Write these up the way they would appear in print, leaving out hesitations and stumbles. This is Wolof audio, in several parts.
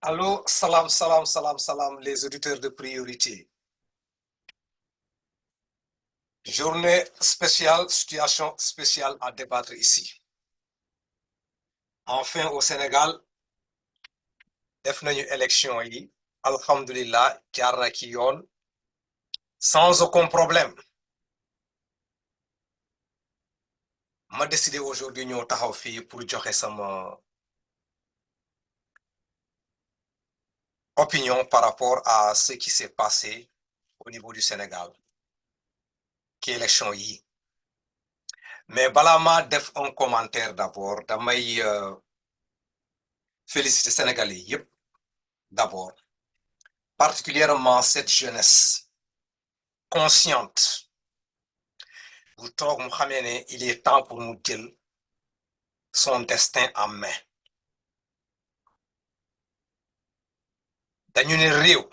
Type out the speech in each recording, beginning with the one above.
Allô, salam, salam, salam, salam, les auditeurs de priorité. Journée spéciale, situation spéciale à débattre ici. Enfin, au Sénégal, def nañu élection yi, alhamdulillah, jaar na ci yoon, sans aucun problème. Ma décidé aujourd'hui ñëw taxaw fii pour joxe sama opinion par rapport à ce qui s'est passé au niveau du Sénégal ci élection yi. Mais balaa ma def un commentaire d'abord damay féliciter Sénégalais yépp d'abord, particulièrement cette jeunesse consciente bu toog mu xamee ne il est temps pour mu jël son destin en main. dañu ne réew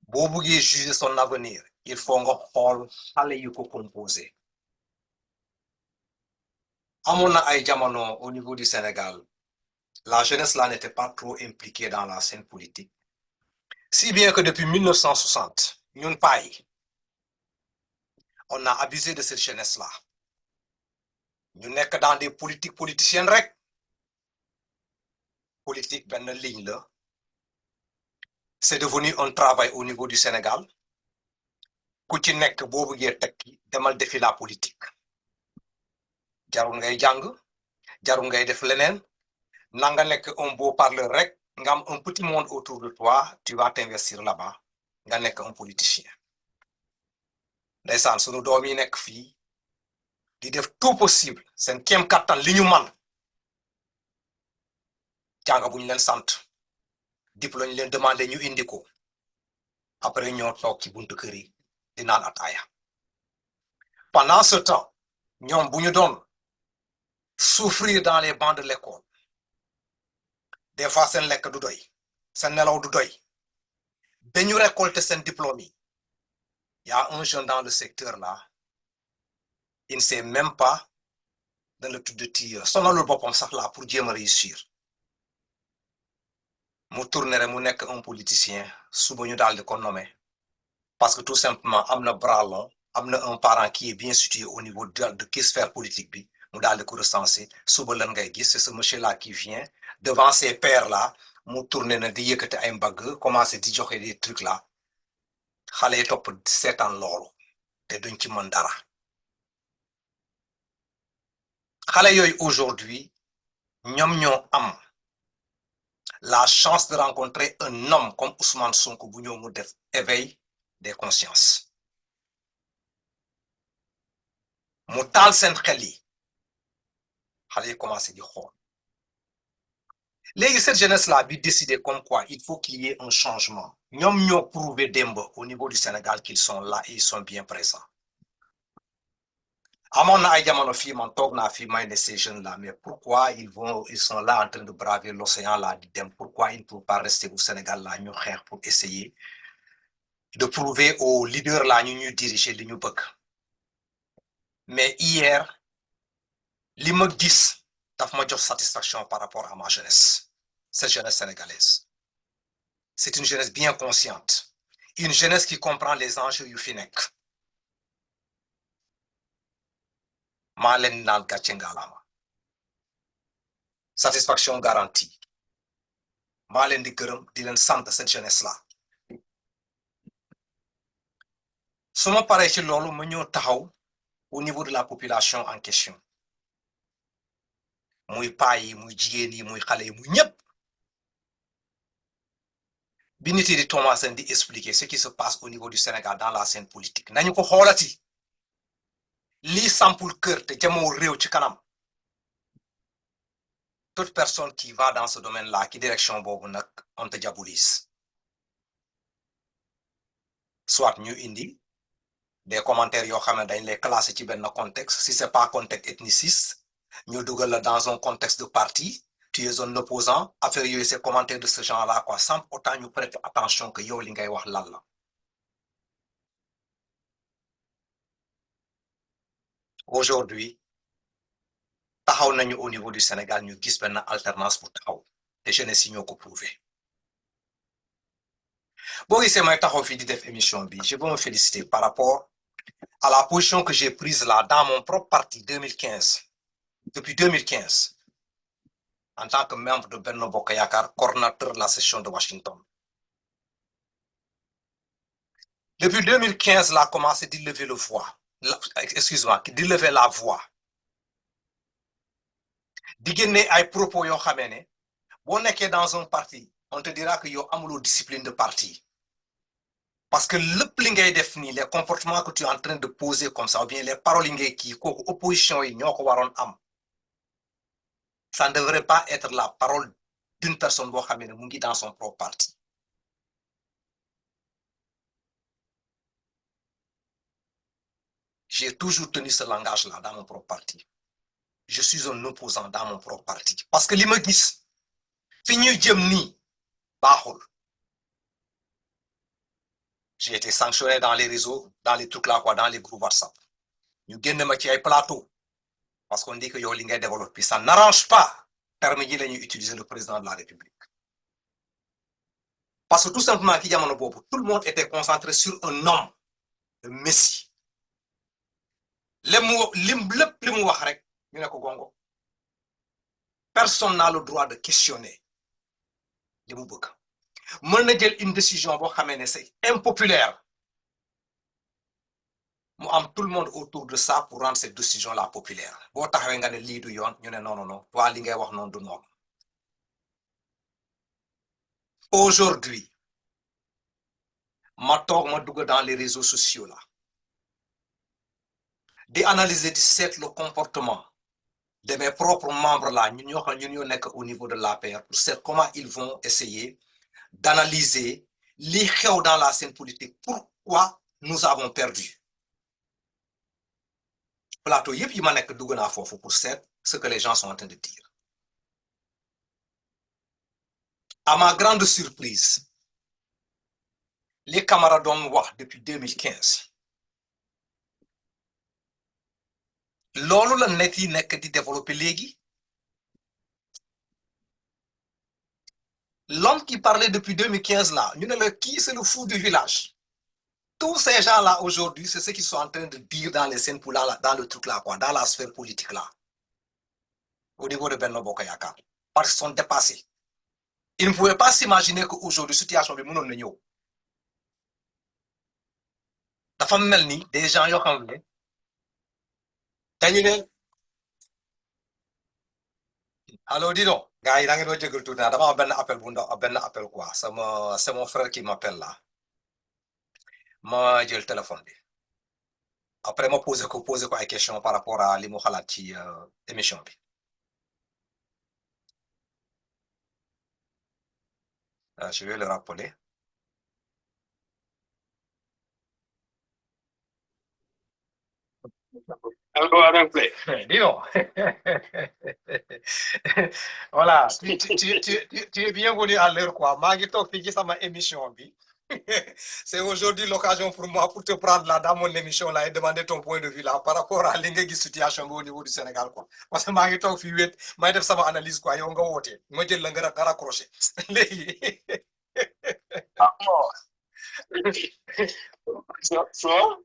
boo buggee juger son avenir il faut nga xool xale yu ko composé. amoon na ay jamono au niveau du Sénégal la jeunesse là n'était pas trop impliquée dans la scène politique, si bien que depuis 1960 ñun paa yi on a abusé de cette jeunesse là ñu nekk dans des politiques politiciennes rek. Politique benn ligne la, c'est devenu un travail au niveau du Sénégal. ku ci nekk boo bëggee tekki demal defi la politique, jarul ngay jàng, jarul ngay def leneen, na nga nekk un beau parleur rek nga am un petit monde autour de toi, tu vas t'investir là-bas nga nekk un politicien. ndeysaan sunu doom yi nekk fii di def tout possible seen kéem kattan li ñu man, jàng bu ñu leen sant, diplôme ñu leen demandé ñu indi ko, après ñoo toog ci buntu kër yi di naan ataaya. Pendant ce temps ñoom bu ñu doon souffrir dans les bancs de l'école, des fois seen lekk du doy, seen nelaw du doy, ba ñu récolter seen diplôme yi. y a un jeune dans le secteur là, il ne sait même pas dans le tuddati sonalul boppam sax là pour jéem a réussir, mu tourné rek mu nekk un politicien suba ñu daal di ko nommer parce que tout simplement am na bras long, am na un parent qui est bien situé au niveau de kii sphère politique bi, mu daal di ko recenser suba lan ngay gis c'est ce monsieur là qui vient devant ses pairs là mu tourné na di yëkkati ay mbagg commencé di joxe des trucs là, xale yi topp seetaan loolu te duñ ci mën dara. xale yooyu aujourd'hui ñoom ñoo am la chance de rencontrer un homme comme Ousmane Sonko bu ñëw mu def éveil des consciences, mu taal seen xel yi, xale yi commencé di xool. léegi cette jeunesse là bi décidé comme quoi il faut qu'il y ait un changement, ñoom ñoo prouvé démb au niveau du Sénégal qu'ils sont là et ils sont bien présents. amoon na ay jamono fii man toog naa fii may ne ces jeunes là mais pourquoi ils sont là en train de braver l'océan là di dem, pourquoi ils ne peuvent pas rester au Sénégal là ñu xeex pour essayer de prouver aux leaders là ñu ñuy diriger li ñu bëgg. mais hier li ma gis daf ma jox satisfaction par rapport à ma jeunesse, cette jeunesse sénégalaise. c'est une jeunesse bien consciente, une jeunesse qui comprend les enjeux yu fi nekk. maa leen naan gàcce ngalaama, satisfaction garantie. maa leen di gërëm di leen sant cette jeunesse là. su ma paree ci loolu ma ñëw taxaw au niveau de la population en question, muy paa yi muy jigéen yi muy xale yi muy ñëpp. bi nit yi di commencer di expliquer ce qui se passe au niveau du Sénégal dans la scène politique nañu ko xoolati, lii sampul kër te jëmawul réew ci kanam. toute personne qui va dans ce domaine là ki direction boobu nag on te diabolise, soit ñu indi des commentaires yoo xam ne dañ lay classer ci benn contexte, si c'est pas contexte ethniciste ñu dugal la dans un contexte de parti, tu es un opposant, affaire yooyu ces commentaires de ce genre là quoi, sans autant ñu prêter attention que yow li ngay wax lan la. aujourd'hui taxaw nañu au niveau du Sénégal ñu gis benn alternance bu taxaw te jeunesse yi ñoo ko prouvé boo gisee may taxaw fii di def émission bi je veux me féliciter par rapport à la position que j'ai prise là dans mon propre parti 2015 depuis 2015 en tant que membre de Benno Bokk Yaakaar coordonnateur de la session de Washington depuis 2015 laa commencé di lever le voix excuse-moi di lever la voix di génne ay propos yoo xamee ne boo nekkee dans un parti on te dira que yow amuloo discipline de parti parce que lépp li ngay def nii les comportements que tu es en train de poser comme ça ou bien les paroles yi ngay kii kooku opposition yi ñoo ko waroon am ça ne devrait pas être la parole d'une personne boo xamee ne mu ngi dans son propre parti j'ai toujours tenu ce langage-là dans mon propre parti je suis un opposant dans mon propre parti parce que li ma gis fi ñuy jëm nii baaxul j'ai été sanctionné dans les réseaux dans les trucs là quoi dans les groupes WhatsApp ñu génn ma ci ay plateau parce qu'on dit que yow li ngay développé ça n'arrange pas terme yi la ñuy utiliser le président de la République parce que tout simplement ki jamono boobu tout le monde était concentré sur un homme le Messie lépp li mu wax rek ñu ne ko gongo personne n'a le droit de questionner li mu bëgg mën na jël une décision boo xamee ne c'est impopulaire mu am tout le monde autour de ça pour rendre cette décision là populaire boo taxawee nga ne lii du yoon ñu ne non non non toi li ngay wax noonu du noonu aujourd'hui ma toog ma dugg dans les réseaux sociaux là di analyser di seet le comportement de mes propres membres là ñun ñoo xam ñun ñoo nekk au niveau de l'APR pour seet comment ils vont essayer d'analyser li xew dans la scène politique pourquoi nous avons perdu plateau yëpp yi ma nekk dugg naa foofu pour seet ce que les gens sont en train de dire à ma grande surprise les camarades doon wax depuis 2015 loolu la net yi nekk di développer léegi l'homme qui parlait depuis 2015 là ñu ne la kii c'est le fou du village tous ces gens là aujourd'hui c'est ce qu'ils sont en train de dire dans les scènes pour là dans le truc là quoi dans la sphère politique là au niveau de Benno Bokk Yaakaar parce qu'ils sont dépassés ils ne pouvaient pas s'imaginer que aujourd'hui situation bi mënoon na ñëw dafa mel ni des gens yoo xam ne dañu ne allo dis donc gars yi da ngeen ma jégal tuuti dama am benn appel bu ndaw benn appel quoi sama c'est mon frère qui m'appelle là ma jël téléphone bi après ma posé ko ay question par rapport à li mu xalaat ci émission bi je vais le rappeler I'll go ahead and play. Dis donc. Voilà, tu es bienvenu à l'heure quoi. maa ngi toog fii ci sama émission bi. C'est aujourd'hui l'occasion pour moi pour te prendre là dans mon émission là et demander ton point de vue là par rapport à li nga gis situation bi au niveau du Sénégal quoi. Parce que maa ngi toog fii wéet may def sama analyse quoi yow nga woote ma jël la nga raccroché léegi.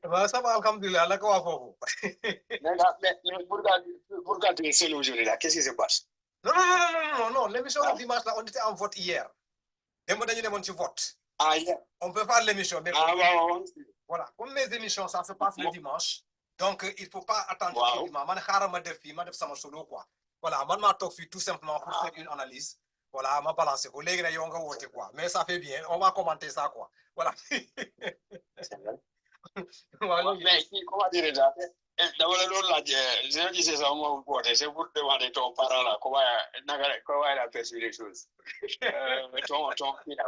waaw ça va alhamdulilah la ko waa foofu. mais pour gàttal seul aujourd'hui là qu'est-ce qui se passe. non l'émission de dimanche là on était en vote hier. démb dañu demoon ci vote. Yeah. On peut faire l'émission mais voilà comme mes émissions ça se passe le dimanche. Donc il faut pas attendre dimanche man xaaral ma def fii ma def sama solo quoi. Voilà man maa toog fii tout simplement pour faire une analyse. Voilà ma balancer ko léegi nag yow nga woote quoi mais ça fait bien on va commenter ça quoi voilà. mais comment dire ça dama la doon laaj je disais ça moi woote c'est pour demander ton parent là comment il a perçu les choses. ton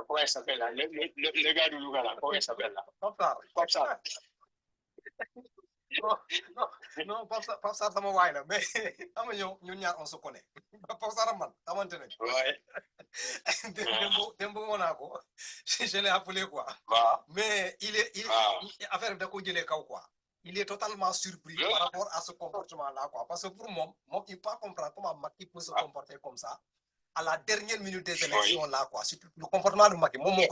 comment il s'appelle là le gars du Louga là comment il s'appelle là. Pape Sarr. non Pape Sarr sama waay la mais xam nga ñun ñaar on se connaît Pape Sarr man xamante ne. ouais. démb woon naa ko je l'ai appelé quoi. mais il affaire bi da ko jëlee kaw quoi. il est totalement surpris par rapport à ce comportement-là, quoi. Parce que pour moi, il ne peut pas comprendre comment Macky peut se comporter comme ça à la dernière minute des élections, là, quoi. Surtout le comportement de Macky, moi, mon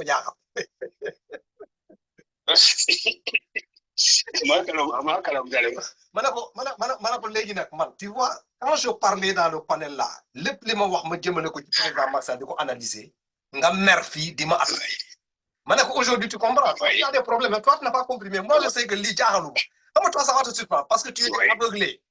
tu vois, quand je parlais dans le panel là, le plus ma wax ma jëmale ko ci président Macky Sall di ko analyser nga mer fii di ma attaqué. Aujourd'hui tu comprends, il y a des problèmes, mais toi tu n'as pas compris, mais moi je sais que lii jaaxaluma. Xam nga toi ça va te surprendre parce que tu étais aveuglé,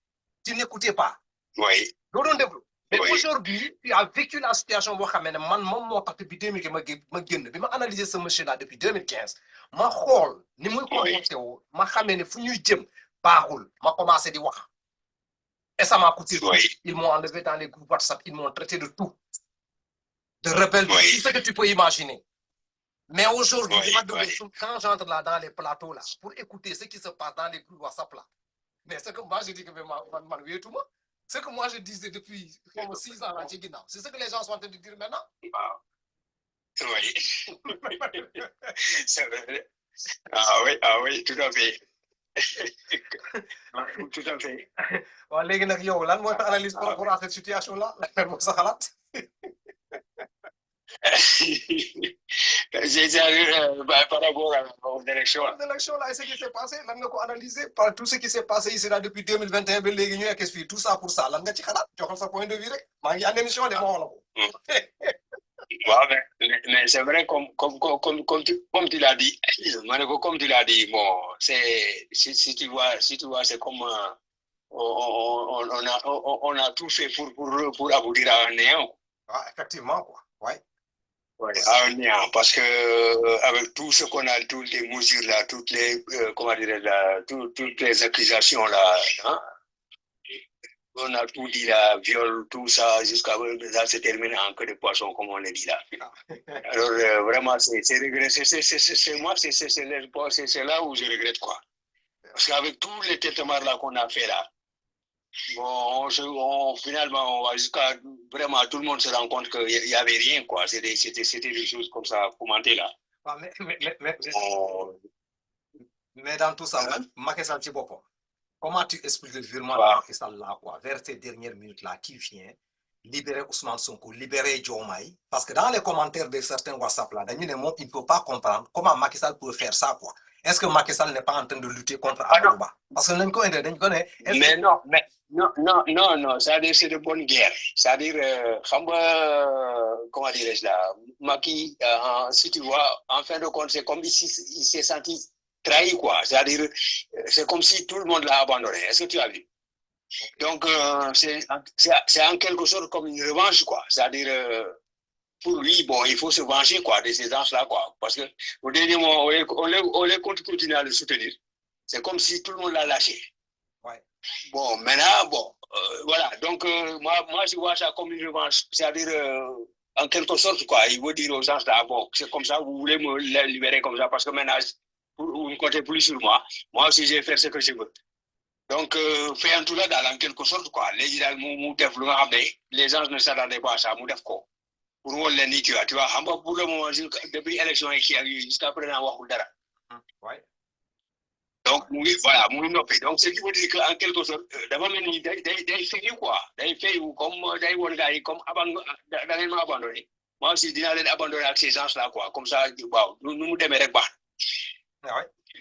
tu n'écoutais pas. Oui. doo doon déglu. Mais aujourd'hui tu as vécu la situation boo xamee ne man moom moo tax depuis 2015 ma génn bi ma analyser ce monsieur là depuis 2015 ma xool ni muy comporté woo ma xamee ne fu ñuy jëm baaxul ma commencé di wax. Et ça m'a coûté. Ils m'ont enlevé dans les groupes WhatsApp, ils m'ont traité de tout. De rebelle, tout ce que tu peux imaginer. Mais aujourd'hui, quand j'entre là dans les plateaux là, pour écouter ce qui se passe dans les groupes WhatsApp là, mais ce que moi je dis que ce que moi je disais depuis 6 ans là, c'est ce que les gens sont en train de dire maintenant. Oui. C'est vrai. Ah oui, tout à fait. Tout à fait. Waaw léegi nag yow lan mooy ta analyse par rapport à cette situation là lan mooy sa xalaat. Par rapport aux élections là, ce qui s'est passé lan nga ko analyser par tout ce qui s'est passé ici là depuis 2021 ba léegi ñu nekk fii tout ça pour ça lan nga ci xalaat joxal sa point de vue rek maa ngi en émission de ma wax la ko. Waaw, mais c'est vrai comme tu l'as dit, comme tu l'as dit, bon, si tu vois, c'est comme on a tout fait pour aboutir à un néant. Ah, effectivement, quoi. Ouais. Ouais, à un néant, parce que avec tout ce qu'on a, toutes les mesures là, toutes les toutes les accusations là, hein, on a tout dit là, viol, tout ça, jusqu'à ça se termine en queue de poisson, comme on le dit là. Alors, vraiment, c'est regret. C'est là où je regrette, quoi. Parce qu'avec tous les traitements là qu'on a fait là, bon, finalement, on va jusqu'à vraiment tout le monde se rend compte qu'il n'y avait rien, quoi. C'était des choses comme ça commentées là. Ah, mais dans tout ça, Macky Sall ci boppam. Comment tu expliques le virement de Macky Sall là, quoi, vers ces dernières minutes là, qui vient libérer Ousmane Sonko, libérer Diomaye? Parce que dans les commentaires de certains WhatsApp là, il ne peut pas comprendre comment Macky Sall peut faire ça, quoi. Est-ce que Macky Sall n'est pas en train de lutter contre Amadou Ba? Parce que nous connaissons. Mais non, c'est-à-dire c'est de bonne guerre. C'est-à-dire, comment dirais-je là, Macky, si tu vois, en fin de compte, c'est comme s'il s'est senti trahi, quoi. C'est-à-dire, c'est comme si tout le monde l'a abandonné. Est-ce que tu as vu? Donc, c'est en quelque sorte comme une revanche, quoi. C'est-à-dire, pour lui, bon, il faut se venger, quoi, de ces gens-là, quoi. Parce que, au dernier moment, on les continue à le soutenir. C'est comme si tout le monde l'a lâché. Ouais. Bon, maintenant, bon, voilà. Donc, moi, je vois ça comme une revanche. C'est-à-dire, en quelque sorte, quoi, il veut dire aux gens, là, bon, c'est comme ça, vous voulez me libérer comme ça, parce que maintenant, vous ne comptez plus sur moi. Moi aussi, je vais faire ce que je veux. Donc, fait en tout là, en quelque sorte, quoi. Les gens ne s'attendaient pas à ça, quoi. Pour moi, tu vois, pour le moment, depuis l'élection, jusqu'à présent, ouais. Donc, voilà, donc, ce qui veut dire qu'en quelque sorte, d'abord, il fait quoi? Il fait comme abandonné. Moi aussi, je vais abandonner avec ces gens-là, quoi. Comme ça, nous nous démerdons pas.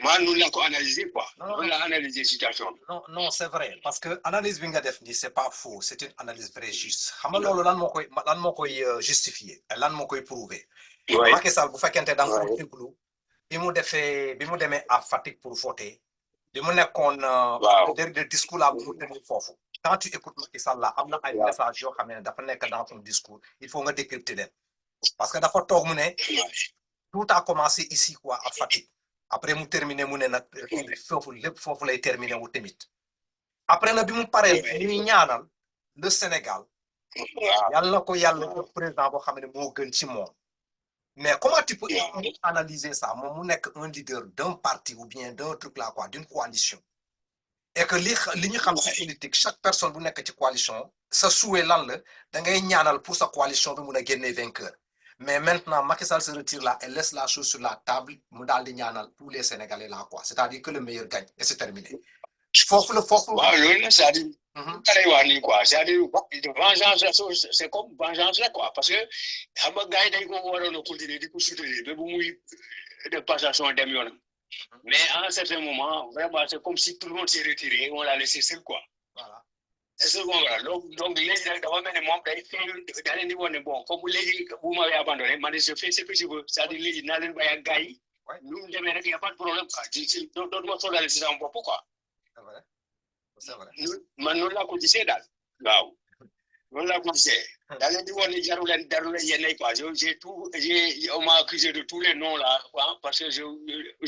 Moi, nous l'avons analysé, quoi. On l'a analysé la situation. Non, c'est vrai. Parce que l'analyse Bingadefni, c'est pas faux. C'est une analyse vraie juste. Lan moo koy justifier. Lan moo koy prouver. Macky Sall, bu fekkente da nga ko déglu, bi mu demee à Fatick pour voter, bi mu nekkoon de discours là bu mu tenir foofu. Quand tu écoutes Macky Sall là, am na ay messages yoo xam ne dafa nekk dans ton discours, il faut nga décrypter leen. Parce que dafa toog mu ne, tout a commencé ici, quoi, à Fatick. Après mu terminé mu ne nag foofu lay terminé wu tamit. Après na bi mu paree ñuy ñaanal le Sénégal yàlla na ko yàlla président boo xam ne moo gën ci moom. Mais comment tu peux analyser ça moom mu nekk un leader d'un parti ou bien d'un truc là, quoi, d'une coalition, et que li ñu xam ci politique chaque personne bu nekk ci coalition sa souhait lan la da ngay ñaanal pour sa coalition bi mun a génnee vainqueur. mais maintenant Macky Sall se retire là et laisse la chose sur la table mu daal di ñaanal tous les Sénégalais là quoi c'est-à-dire que le meilleur gagne et c'est terminé foofu la foofu. waaw loolu la c'est-à-dire. lay wax nii quoi c'est-à-dire vengeance c'est comme vengeance la quoi parce que xam nga gars yi dañ ko waroon a continuer di ko soutenir ba bu muy de passation dem yoonam mais à un certain moment vraiment c'est comme si tout le monde s'est retiré on l'a laissé seul quoi. Voilà. est-ce que voilà donc léegi nag dafa mel ne moom day da leen di wane bon comme léegi bu ma abandonné man je fais ce que je veux c'est-à-dire léegi naa leen bàyyi ak gars yi. nu mu demee rek y a pas de problème quoi dootuma soodale si sama bopp quoi. c'est vrai. man noonu laa ko gisee daal. waaw noonu laa ko gisee. da leen di wane jarul leen yenn quoi on m'a accusé de tous les noms là quoi parce que je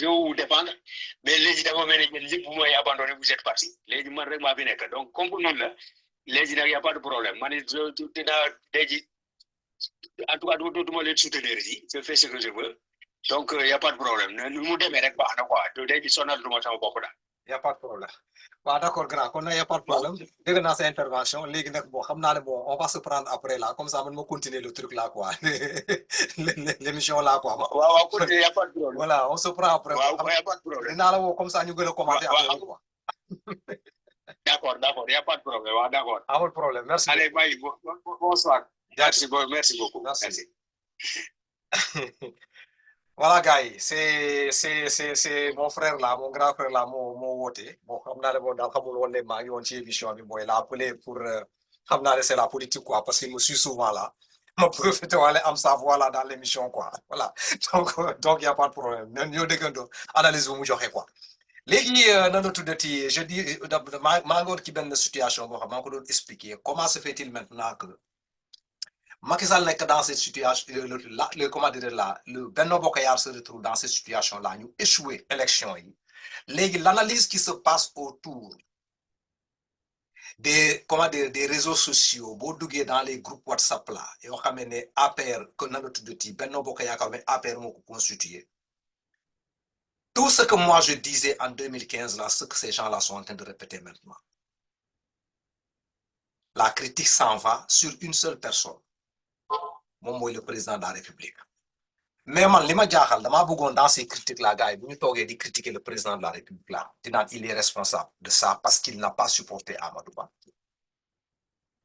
vais vous défendre mais léegi dafa mel ne yéen lépp bu may abandonné vous êtes parti léegi man rek maa fi nekk donc comme que noonu la léegi nag y a pas de problème man it dinaa léegi en tout cas dootuma leen soutenir ji je fais ce que je veux donc y a pas de problème nu mu demee rek baax na quoi léegi sonal duma sama bopp daal. y a pas de problème waaw d'accord grand kon nag y a pas de problème dégg naa sa intervention léegi nag bon xam naa ne bon on va se prendre après là comme ça man ma continuer le truc là quoi l'émission là quoi. waaw continuer y a pas de problème. voilà on se prend après. waaw y a pas de problème. dinaa la woo comme ça ñu gën a commenter après quoi. d'accord y a pas de problème waaw d'accord. amul problème merci. allez bye bonsoir. merci beaucoup. merci. Voilà gars yi c'est mon frère là mon grand frère là moo woote bon xam naa ne bon daal xamul woon ne maa ngi woon ci émission bi mooy la appelé pour xam naa ne c'est la politique quoi parce qu'il me suit souvent là ma profité wala am sa voix là dans l'émission quoi voilà donc y a pas de problème ñoo déggandoo analyse bu mu joxe quoi léegi nan la tuddati je dis maa ngi woon ci benn situation boo xam maa ngi ko doon expliquer comment se fait-il maintenant que Macky Sall nekk dans cette situation comment dire là le Benno Bokk Yaakaar se retrouve dans cette situation là ñu échoué élection yi léegi l'analyse qui se passe autour des comment dire des réseaux sociaux boo duggee dans les groupes WhatsApp là yoo xam ne APR que nan la tuddati Benno Bokk Yaakaar mais APR moo ko constitué tout ce que moi je disais en 2015 là ce que ces gens là sont en train de répéter maintenant la critique s'en va sur une seule personne moom mooy le président de la République mais man li ma jaaxal damaa bëggoon dans ces critiques là gars yi bu ñu toogee di critiquer le président de la République là dinaan il est responsable de ça parce qu'il n'a pas supporté Amadou Ba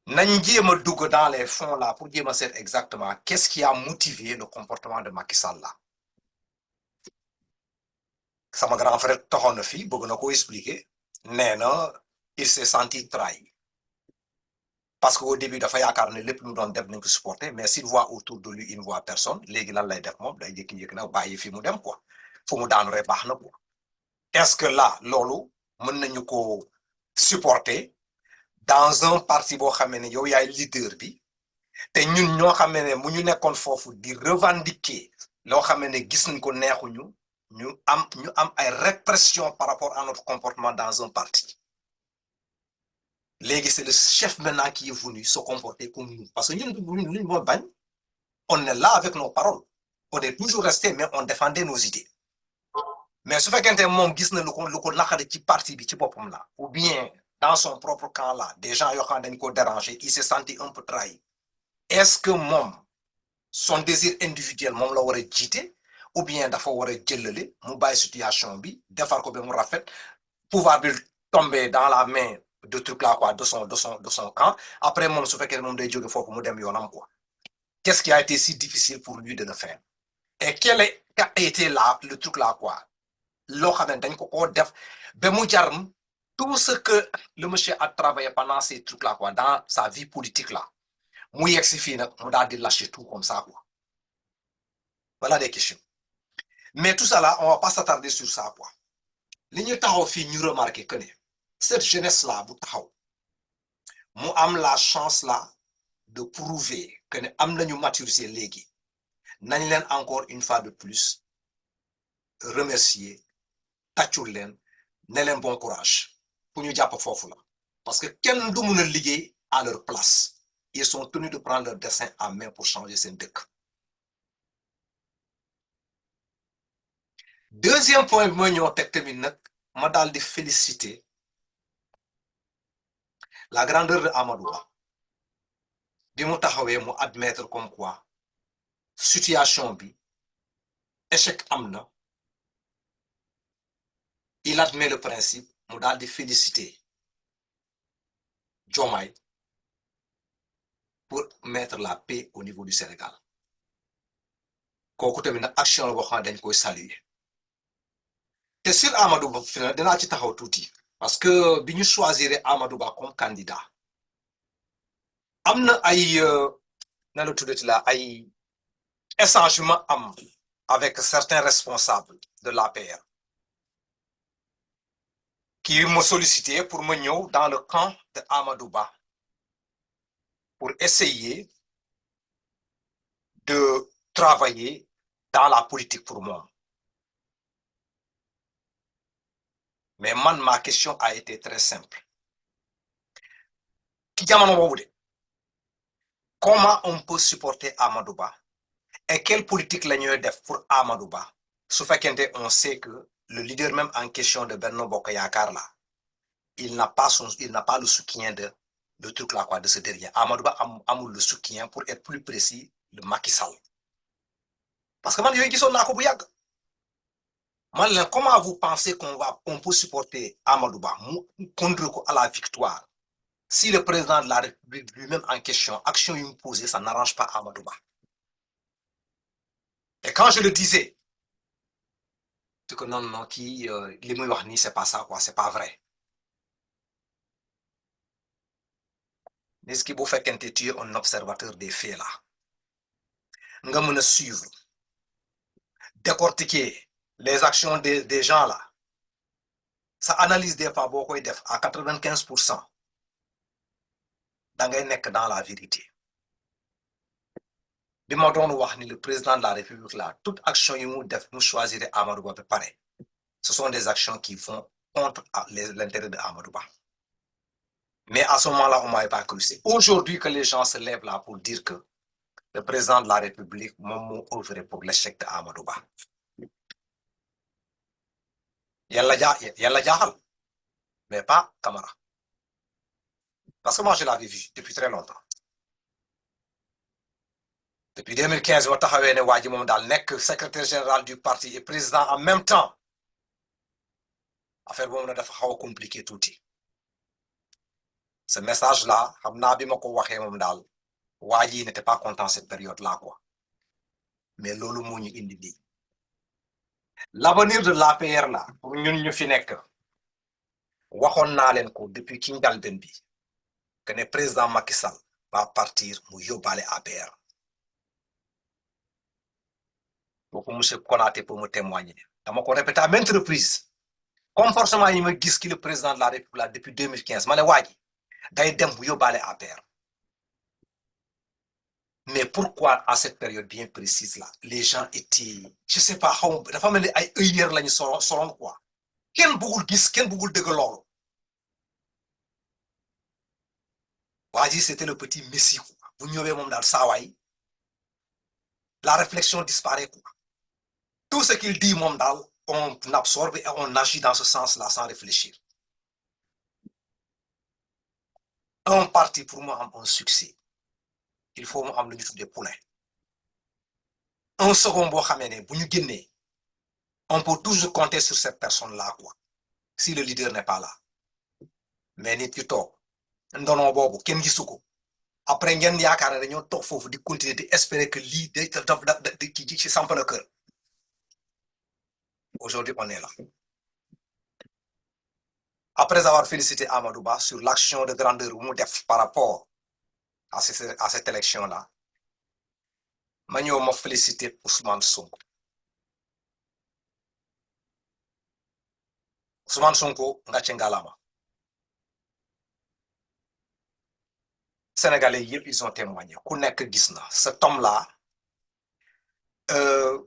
nañ jéem a dugg dans les fonds là pour jéem a seet exactement qu'est-ce qui a motivé le comportement de Macky Sall là sama grand frère taxoon na fii bëgg na ko expliquer nee na il s'est senti trahi parce qu'au début dafa yaakaar ne lépp lu doon def nañ ko supporter mais s'il voit autour de lui il ne voit personne léegi lan lay def moom day jékki-jékki nag bàyyi fi mu dem quoi fu mu daanu rek baax na quoi est-ce que là loolu mën nañu ko supporter dans un parti boo xam ne yow yaay leader bi te ñun ñoo xam ne mu ñu nekkoon foofu di revendiquer loo xam ne gis nañ ko neexuñu ñu am ay répression par rapport à notre comportement dans un parti léegi c'est le chef maintenant qui est venu se comporter comme nous parce que ñun luñ moo bañ on est là avec nos paroles on est toujours resté mais on défendait nos idées mais su fekkente moom gis na lu ko naqari ci parti bi ci boppam la ou bien dans son propre camp là des gens yoo xam ne dañ ko déranger il s'est senti un peu trahi est-ce que moom son désir individuel moom la war a jiite ou bien dafa war a jëlale mu bàyyi situation bi defar ko ba mu rafet pouvoir bi tomber dans la main de truc là quoi de son camp après moom su fekkee moom day jóge foofu mu dem yoonam quoi qu'est-ce qui a été si difficile pour lui de le faire et quel a été là le truc là quoi loo xam ne dañ ko def ba mu jar tout ce que le monsieur a travaillé pendant ces trucs là quoi dans sa vie politique là mu yegg si fii nag mu daal di lâcher tout comme ça quoi voilà des questions mais tout ça là on va pas s'attarder sur ça quoi li ñu taxaw fii ñu remarquer que ne cette jeunesse là bu taxaw mu am la chance là de prouver que ne am nañu maturité léegi nañ leen encore une fois de plus remercier tàccul leen ne leen bon courage pour ñu jàpp foofu la parce que kenn du mun a liggéey à leur place ils sont tenus de prendre leur destin en main pour changer seen dëkk. Deuxième point bi mooy ñëw teg tamit nag ma daal di féliciter la grandeur de Amadou Ba bi mu taxawee mu admettre comme quoi situation bi échec amna, il admet le principe mu daal di féliciter Diomaye pour mettre la paix au niveau du Sénégal kooku tamit nag action la boo xam ne dañ koy saluer te sur Amadou Ba fi na dinaa ci taxaw tuuti parce que bi ñu choisir Amadou Ba comme candidat am na ay na la tuddati la ay échangement am avec certains responsables de l'APR qui m'ont sollicité pour me ñëw dans le camp de Amadou Ba pour essayer de travailler dans la politique pour moi. Mais man, ma question a été très simple. Comment on peut supporter Amadou Ba et quelle politique la ñuy def pour Amadou Ba su fekkente on sait que le leader même en question de Benno Bokk Yaakaar là il n'a pas le soutien de truc là quoi de ce dernier. Amadou Ba amul le soutien pour être plus précis de Macky Sall parce que man yooyu gisoon naa ko bu yàgg man leen comment vous pensez qu'on peut supporter Amadou Ba mu conduire ko à la victoire si le président de la République lui-même en question action yu mu posé ça n'arrange pas Amadou Ba. Et quand je le disais c'est que non kii li muy wax nii c'est pas ça quoi, c'est pas vrai. Nit ki bu fekkente tu es un observateur des faits là nga mën a suivre décortiquer les actions des gens là sa analyse des fois boo koy def à 95% da ngay nekk dans la vérité. bi ma doon wax ni le président de la République là toute action yi mu def mu choisir Amadou Ba ba pare ce sont des actions qui vont contre l'intérêt de Amadou Ba. Mais à ce moment-là, on ne m'avait pas cru. C'est aujourd'hui que les gens se lèvent là pour dire que le président de la République m'a œuvré pour l'échec de Amadou Ba. Yalla jaaxal, mais pas Camara. Parce que moi, je l'avais vu depuis très longtemps. Depuis 2015, je taxawee ne waa ji moom daal nekk secrétaire général du parti et président en même temps. Affaire boobu nag dafa xaw a compliqué tuuti. Ce message-là, xam naa bi ma ko waxee moom daal waa ji n'était pas content cette période-là quoi. Mais loolu moo ñu indi lii. L'avenir de l'APR là pour ñun ñu fi nekk waxoon naa leen ko depuis ci njalbeen bi que ne président Macky Sall va partir mu yóbbaale APR. Kooku monsieur Konaté pour me témoigner. dama ko répété à maintes reprises comme forcément yi ma gis ki le président de la République depuis 2015 ma ne waa ji day dem bu yóbbaale APR. Mais pourquoi à cette période bien précise là les gens étaient je sais pas xaw dafa mel ni ay œillères lañu soloon quoi kenn bëggul gis kenn bëggul dëgg loolu. waa ji c'était le petit messie quoi bu ñëwee moom daal saawaay la réflexion disparaît quoi. Tout ce qu'il dit moom daal on absorbe et on agit dans ce sens-là sans réfléchir. Un parti pour moi am un succès il faut mu am lu ñu tuddee poulain. Un second boo xamee ne bu ñu génnee on peut toujours compter sur cette personne-là quoi si le leader n'est pas là. Mais nit ki toog ndono boobu kenn gisu ko après ngeen yaakaar ne dañoo toog foofu di continuer di espérer que lii day ki ci samp na kër. Aujourd'hui on est là. Après avoir félicité Amadou Ba sur l'action de grandeur bu mu def par rapport à cette élection-là ma ñëw ma félicité Ousmane Sonko. Ousmane Sonko ngàcce ngalaama. Sénégalais yëpp ils ont témoigné ku nekk gis na cet homme-là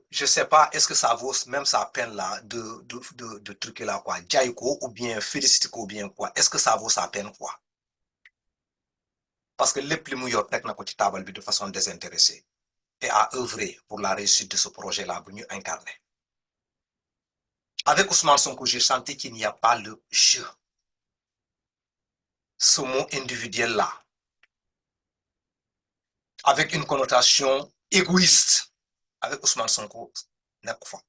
je sais pas est-ce que ça vaut même sa peine là de truquer là quoi jaay ko ou bien féliciter ko ou bien quoi est-ce que ça vaut sa peine quoi. Parce que lépp li mu yor teg na ko ci table bi de façon désintéressée et a œuvré pour la réussite de ce projet-là bu ñu incarné. Avec Ousmane Sonko j'ai senti qu'il n'y a pas le jeu. Ce mot individuel là avec une connotation égoïste avec Ousmane Sonko nekku fa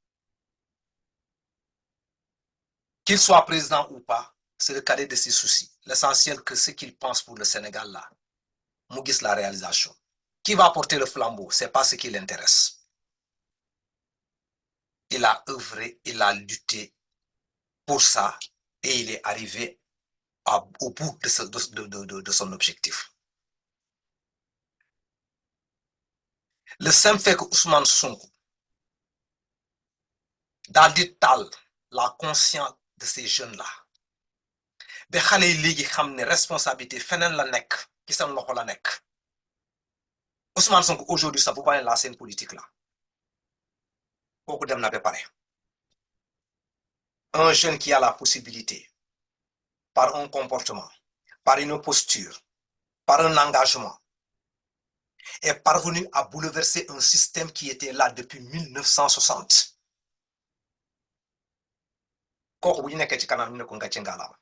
qu'il soit président ou pas c'est le cadet de ses soucis l'essentiel que ce qu'il pense pour le Sénégal là mu gis la réalisation qui va porter le flambeau c'est pas ce qui l'intéresse il a œuvré il a lutté pour ça et il est arrivé au bout de son objectif le simple fait que Ousmane Sonko daal di taal la conscience de ces jeunes là ba xale yi léegi xam ne responsabilité feneen la nekk ci seen loxo la nekk Ousmane Sonko aujourd'hui ça vous parle la scène politique là kooku dem na ba pare un jeune qui a la possibilité par un comportement par une posture par un engagement est parvenu à bouleverser un système qui était là depuis 1960 kooku bu ñu nekkee ci kanam ñu ne ko nga ci ngalaam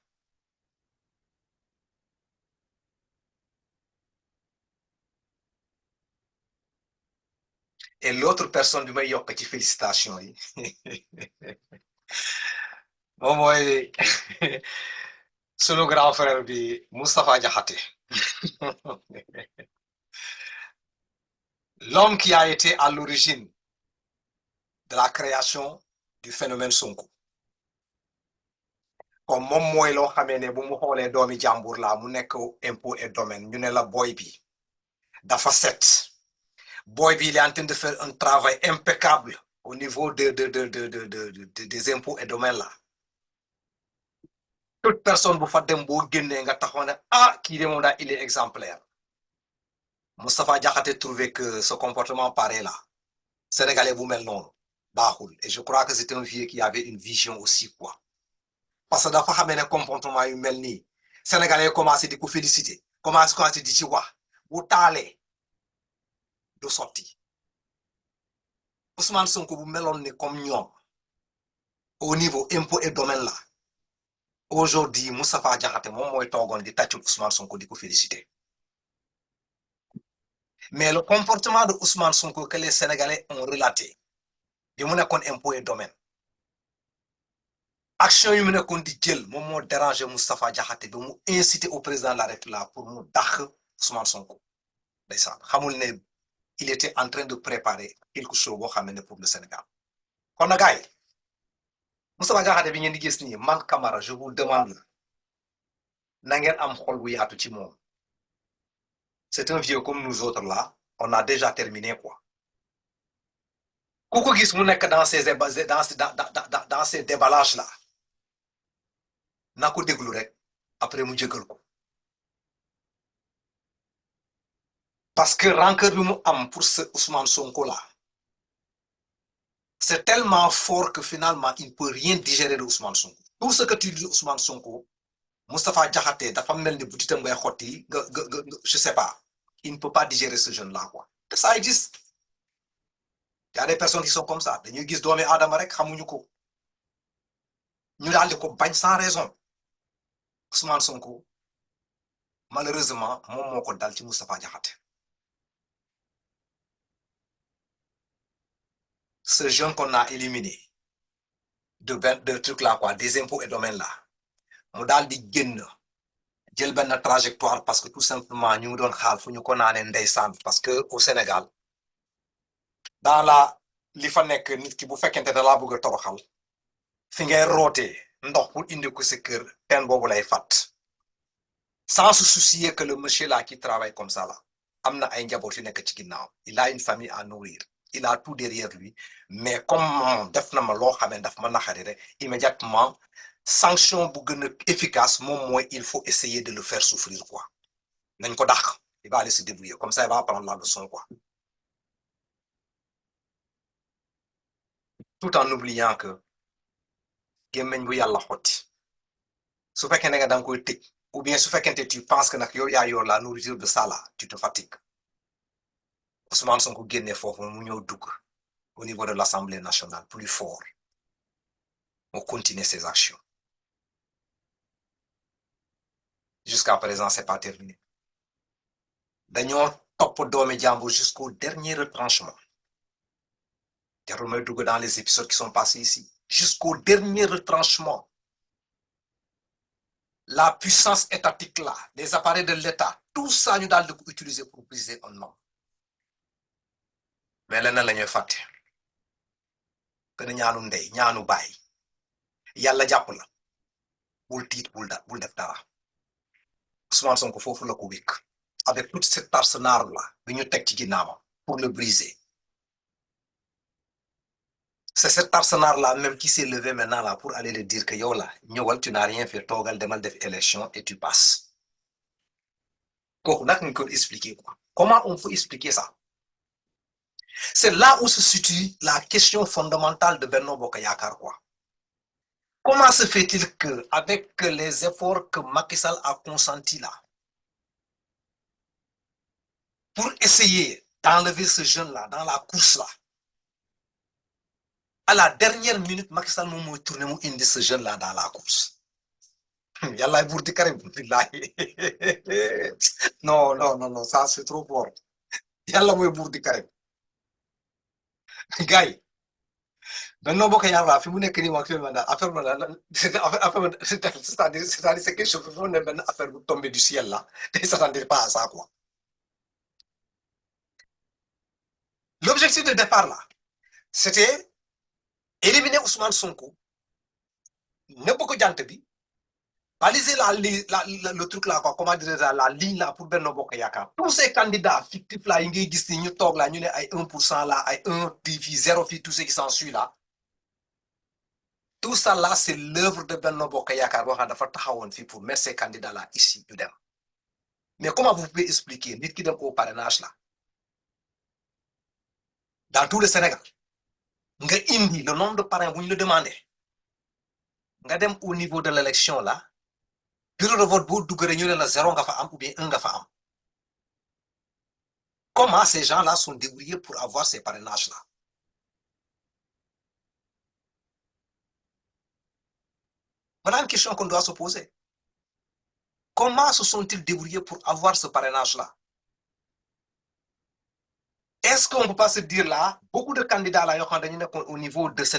et l'autre personne bi may yokk ci félicitation yi moom mooy sunu grand frère bi Moustapha Diakhaté l'homme qui a été à l'origine de la création du phénomène Sonko comme moom mooy loo xamee ne bu mu xoolee doomi jàmbur la mu nekk impôt et domaine ñu ne la boy bi dafa set boy bi il est en train de faire un travail impeccable au niveau des impôts et domaines là toute personne bu fa dem boo génnee nga taxaw ne ah kii de moom daal il est exemplaire Moustapha Diakhaté trouvait que ce comportement pareil là sénégalais bu mel noonu baaxul et je crois que c'est un vieux qui avait une vision aussi quoi parce que dafa xamee ne comportement yu mel nii sénégalais commencé di ko féliciter commencé di ci wax bu taalee du sotti Ousmane Sonko bu meloon ni comme ñoom au niveau impôt et domaine là aujourd'hui Moustapha Diakhaté moom mooy toogoon di tàccul Ousmane Sonko di ko féliciter mais le comportement de Ousmane Sonko que les Sénégalais ont relaté bi mu nekkoon impôt et domaine action yu mu nekkoon di jël moom moo déranger Moustapha Diakhaté ba mu inciter au président de la République pour mu dàq Ousmane Sonko ndeysaan xamul ne il était en train de préparer quelque chose boo xam ne pour le Sénégal kon na gars yi Moustapha Diakhaté bi ngeen di gis nii man Camara je vous demande na ngeen am xol bu yaatu ci moom c'est un vieux comme nous autres là on a déjà terminé quoi ku ko gis mu nekk dans ces déballages là na ko déglu rek après mu jégal ko parce que rancœur bi mu am pour ce Ousmane Sonko là c'est tellement fort que finalement il ne peut rien digérer de Ousmane Sonko tout ce que tu dis Ousmane Sonko Moustapha Diakhaté dafa mel ni butitam ngay xotti je sais pas il ne peut pas digérer ce jeune là quoi te ça existe y a des personnes qui sont comme ça dañuy gis doomi aadama rek xamuñu ko ñu daal di ko bañ sans raison Ousmane Sonko malheureusement moom moo ko dal ci Moustapha Diakhaté ce jeune qu'on a éliminé de trucs là quoi des impôts et domaines là mu daal di génn jël benn trajectoire parce que tout simplement ñu ngi doon xaal fu ñu ko naanee ndeysaan parce que au Sénégal dans la li fa nekk nit ki bu fekkente da laa bëgg a toroxal fi ngay rootee ndox pour indi ko sa kër teen boobu lay fàtt sans se soucier que le monsieur là qui travaille comme ça là am na ay njaboot yu nekk ci ginnaaw il a une famille à nourrir il a tout derrière lui mais comme def na ma loo xam ne daf ma naxari rek immédiatement sanction bu gën a efficace moom mooy il faut essayer de le faire souffrir quoi nañ ko dàq il va aller se débrouiller comme ça il va apprendre la leçon quoi tout en oubliant que gémmeñ bu yàlla xotti su fekkee ne nga da nga koy tëj ou bien su fekkente tu penses que nag yow yaa yor la nourriture de ça là tu te fatigues Ousmane Sonko génne foofu mu ñëw dugg au niveau de l'Assemblée nationale plus fort mu continuer ses actions jusqu'à présent c'est pas terminé dañoo topp doomi jàmbur jusqu'au dernier retranchement jarul may dugg dans les épisodes qui sont passés ici jusqu'au dernier retranchement. La puissance étatique là, les appareils de l'État, tout ça ñu daal di ko utiliser pour briser un homme. Mais leneen la ñuy fàtte que ne ñaanu ndey ñaanu baay yàlla jàpp la bul tiit bul def dara Ousmane Sonko foofu la ko wékk avec toute cette arsenal là bi ñu teg ci ginnaawam pour le briser. C'est cet arsenal là même qui s'est levé maintenant là pour aller le dire que yow là ñëwal tu n'as rien fait toogal demal def élection et tu passes. kooku nag ñu ko expliquer quoi. Comment on peut expliquer ça? C'est là où se situe la question fondamentale de Benno Bokk Yakaar quoi. Comment se fait-il que avec les efforts que Macky Sall a consentis là pour essayer d'enlever ce jeune là dans la course là, à la dernière minute Macky Sall moom mooy tourné mu indi ce jeune là dans la course. Yàllaay buur di Karim billahi non ça c'est trop fort. Yàlla mooy buur di Karim. Gars yi Benno Bokk Yaakaar fi mu nekk nii actuellement daal affaire ma daal c'est-à-dire c'est quelque chose ne benn affaire bu tombé du ciel là te s'attendait pas à ça quoi. L'objectif de départ là c'était éliminer Ousmane Sonko nëbb ko jant bi baliser le truc là quoi, comment dire la ligne là pour Benno Bokk Yaakaar. Tous ces candidats fictifs là yi ngay gis ni ñu toog là ñu ne ay 1% là ay 1 fii 0 fii tout ce qui s'ensuit là. Tout ça là c'est l'œuvre de Benno Bokk Yaakaar boo xam dafa taxawoon fii pour mettre ces candidats là ici ñu dem. Mais comment vous pouvez expliquer nit ki dem au parrainage là dans tout le Sénégal nga indi le nombre de parrains bu ñu la demandé nga dem au niveau de l'élection là bureau de vote boo dugg rek ñu ne la 0 nga fa am ou bien 1 nga fa am. Comment ces gens-là sont débrouillés pour avoir ces parrainages là? Voilà une question qu'on doit se poser. Comment se sont-ils débrouillés pour avoir ce parrainage là? Est-ce qu'on ne peut pas se dire là, beaucoup de candidats là, au niveau de ce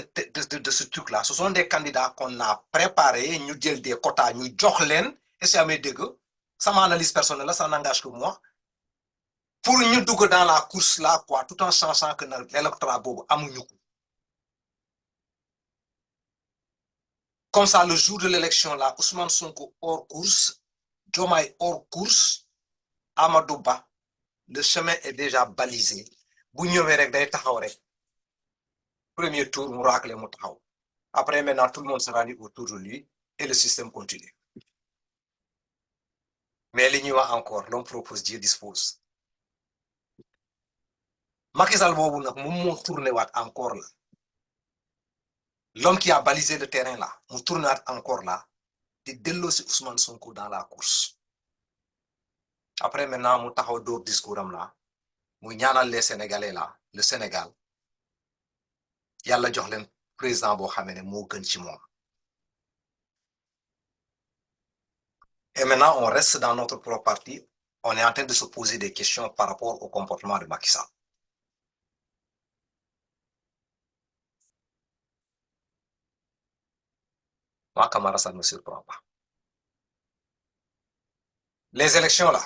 truc-là, ce sont des candidats qu'on a préparés, nous avons des quotas, nous avons et c'est à mes dégueux, ça m'analyse personnelle, ça n'engage que moi, pour nous douger dans la course là, quoi, tout en sachant que l'électorat bobo amounou. Comme ça, le jour de l'élection là, Ousmane Sonko hors course, Diomaye hors course, Amadou Ba, le chemin est déjà balisé. Bu ñëwee rek day taxaw rek premier tour mu racle mu taxaw après maintenant tout le monde se rend autour de lui et le système continue. Mais li ñuy wax encore l'homme propose Dieu dispose. Macky Sall boobu nag moom moo tourné waat encore là, l'homme qui a balisé le terrain là mu tourné waat encore là di delloo si Ousmane Sonko dans la course. Après maintenant mu taxaw door discours am là mu ñaanal les Sénégalais là, le Sénégal yàlla jox leen président boo xamee ne moo gën ci moom. Et maintenant on reste dans notre propre parti, on est en train de se poser des questions par rapport au comportement de Macky Sall. Moi Camara, ça ne me surprend pas. Les élections là,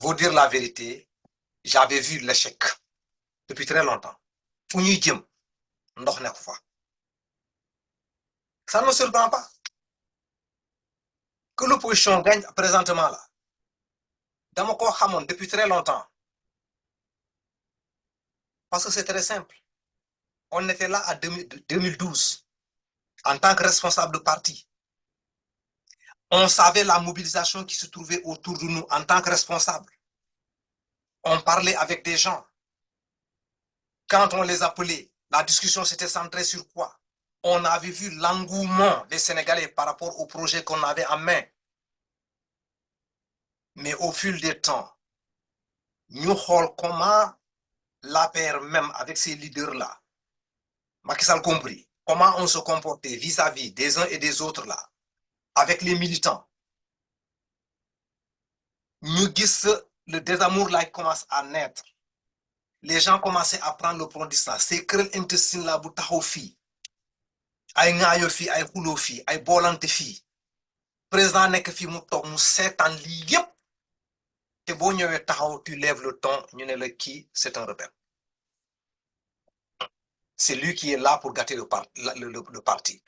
vous dire la vérité, j'avais vu l'échec depuis très longtemps. Fu ñuy jëm ndox nekk fa. Ça ne me surprend pas. Que l'opposition gagne présentement là, dama ko xamoon depuis très longtemps. Parce que c'est très simple. On était là à 2012 en tant que responsable de parti. On savait la mobilisation qui se trouvait autour de nous en tant que responsable. On parlait avec des gens. Quand on les appelait, la discussion s'était centrée sur quoi? On avait vu l'engouement des Sénégalais par rapport au projet qu'on avait en main. Mais au fil des temps, nous regardons comment l'APR même avec ces leaders-là, Macky Sall compris, comment on se comportait vis-à-vis des uns et des autres là, avec les militants. Nous voyons le désamour là qui commence à naître. les gens commençaient à prendre le prendre distance ces querelles intestines là bu taxaw fii ay ŋaayoo fii ay xuloo fii ay boolante fii président nekk fii mu toog mu seetaan lii yépp te boo ñëwee taxaw tu lèves le ton ñu ne la kii c'est un rebelle c'est lui qui est là pour gâter le parti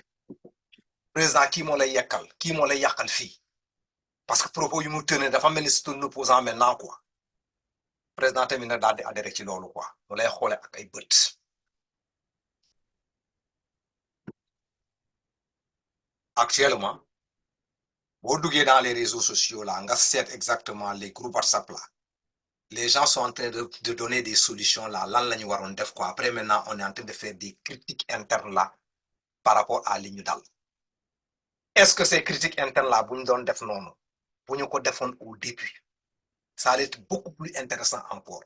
président kii moo lay yekkal kii moo lay yàqal fii parce que propos yu mu tenir dafa mel ni c'est un opposant maintenant quoi président tamit na daal di adhéré ci loolu quoi mu lay xoole ak ay bët actuellement boo duggee dans les réseaux sociaux là nga seet exactement les groupes WhatsApp là les gens sont en train de donner des solutions là lan la ñu waroon def quoi après maintenant on est en train de faire des critiques internes là par rapport à li ñu dal est-ce que ces critiques internes là bu ñu doon def noonu bu ñu ko defoon au début ça allait être beaucoup plus intéressant encore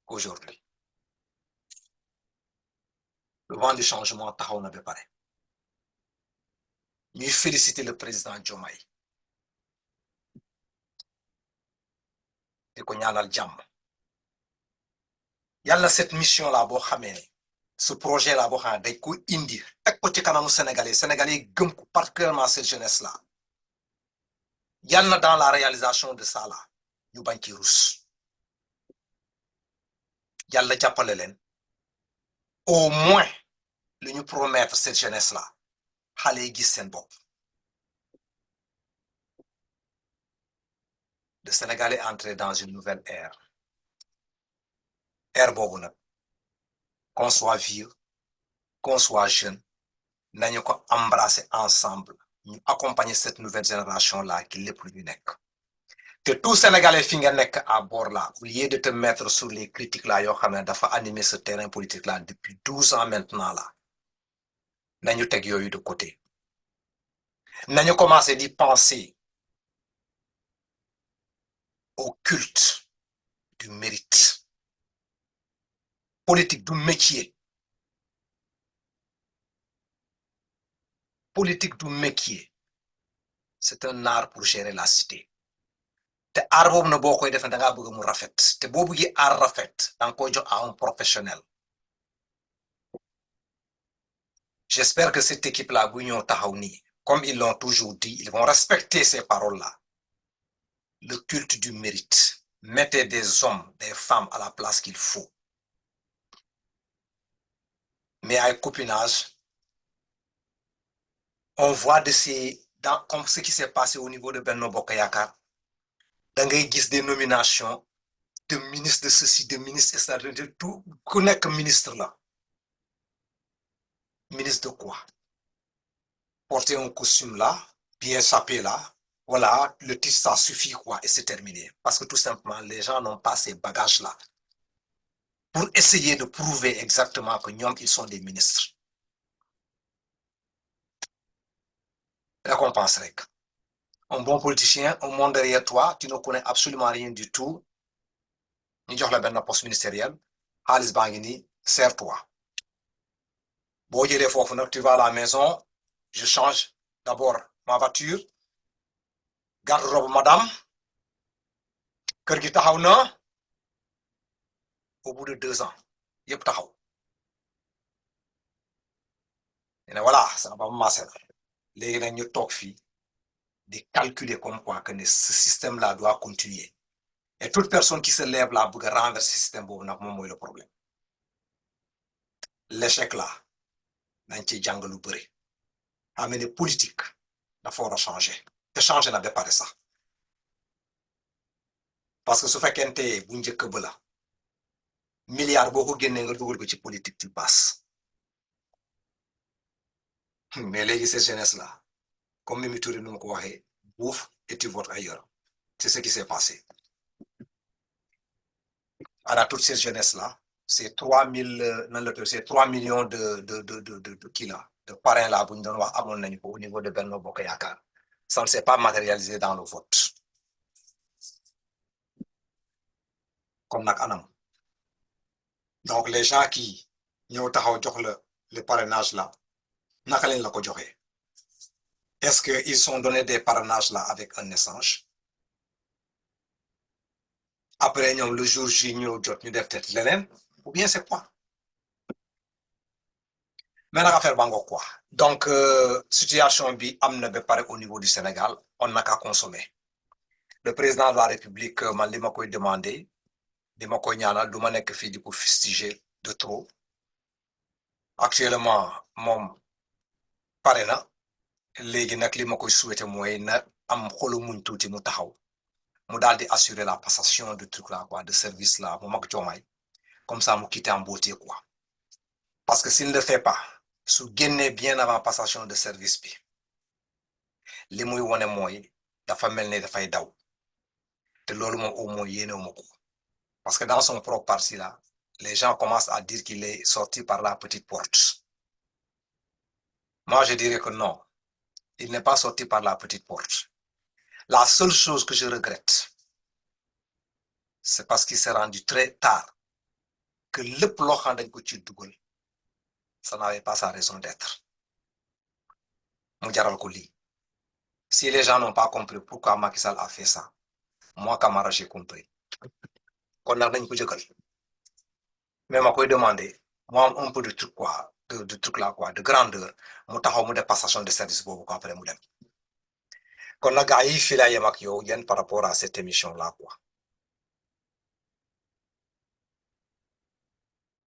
qu'aujourd'hui le vent du changement taxaw na ba pare ñuy féliciter le président Diomaye di ko ñaanal jàmm yàlla cette mission là boo xamee ne ce projet là boo xam ne dañ ko indi teg ko ci kanamu sénégalais gëm ko particulièrement cette jeunesse là yàlla dans la réalisation de ça là ñu bañ ci rus yàlla jàppale leen au moins lu ñu promettre cette jeunesse là xale yi gis seen bopp le Sénégal est entré dans une nouvelle ère boobu nag qu'on soit vieux qu'on soit jeune nañu ko embrasser ensemble ñu accompagner cette nouvelle génération là ki lépp lu ñu nekk te tout Sénégalais fi nga nekk à bord là au lieu de te mettre sur les critiques là yoo xam ne dafa animer ce terrain politique là depuis 12 ans maintenant là nañu teg yooyu de côté nañu commencer di penser au culte du mérite politique du métier c'est un art pour gérer la cité te aar boobu na boo koy defee da ngaa bëgg mu rafet te boo bëggee aar rafet da nga koy jox à un professionnel j'espère que cette équipe là bu ñëw taxaw nii comme ils l'ont toujours dit ils vont respecter ces paroles là le culte du mérite mettez des hommes des femmes à la place qu'il faut mais ay copinage on voit comme ce qui s'est passé au niveau de Benno Bokk Yaakaar da ngay gis des nominations de ministre de ceci de ministre et de tout ku nekk ministre la ministre de quoi porter un costume là bien sapé là voilà le titre ça suffit quoi et c'est terminé parce que tout simplement les gens n'ont pas ces bagages là pour essayer de prouver exactement que ñoom ils sont des ministres récompense rek un bon politicien un monde derrière toi tu ne connais absolument rien du tout ñu jox la benn poste ministériel xaalis baa ngi nii serre-toi boo jëlee foofu nag tu vas à la maison je change d'abord ma voiture garde-robe madame kër gi taxaw na au bout de 2 ans yëpp taxaw ne voilà ça va commencer léegi nag ñu toog fii di calculer comme quoi que ne ce système là doit continuer et toute personne qui se lève là bëgg a renverser système boobu nag moom mooy le problème l'échec là nañ ci jàng lu bëri xam ne politique dafa war a changer te changer na ba pare sax parce que su fekkente bu njëkk ba la milliard boo ko génnee nga dugal ko ci politique tu passes mais léegi cette jeunesse là comme Mimi Touré nu ma ko waxee bouffe et tu votes ailleurs c'est ce qui s'est passé à toute cette jeunesse là c'est 3000 nan la tudd c'est 3 millions de kii là de parrain là bu ñu doon wax amoon nañu ko au niveau de Benno Bokk Yaakaar ça ne s'est pas matérialisé dans le vote comme nag anam donc les gens qui ñëw taxaw jox la le parrainage là naka lañ la ko joxee est-ce que ils sont donné des parrainages là avec un échange après le jour J ñëw jot ñu def tête leneen ou bien c'est quoi mais nag affaire bango quoi donc situation bi am na ba pare au niveau du Sénégal on n'a qu'à consommer le président de la République man li ma koy demandé li ma koy ñaanal du ma nekk fii di ko fustiger de trop actuellement moom pare na léegi nag li ma koy souhaité mooy na am xolu muñ tuuti mu taxaw mu daal di assurer la passation de truc là quoi de service là mu mag Diomaye comme ça mu quitter en beauté quoi parce que s'il ne le fait pas su génnee bien avant passation de service bi li muy wone mooy dafa mel ni dafay daw te loolu moom au moins yéenewuma ko parce que dans son propre parti là les gens commencent à dire qu'il est sorti par la petite porte moi je dirais que non il n'est pas sorti par la petite porte la seule chose que je regrette c'est parce qu'il s'est rendu très tard que lépp loo xam dañ ko ci dugal ça n'avait pas sa raison d'être mu jaral ko lii si les gens n'ont pas compris pourquoi Macky Sall a fait ça moi Camara j'ai compris kon nag nañ ko jëkkal mais ma koy demander mu am un peu de truc quoi de truc là quoi de grandeur mu taxaw mu def passation de service boobu quoi après mu dem kon nag gars yi fii laa yem ak yow yéen par rapport à cette émission là quoi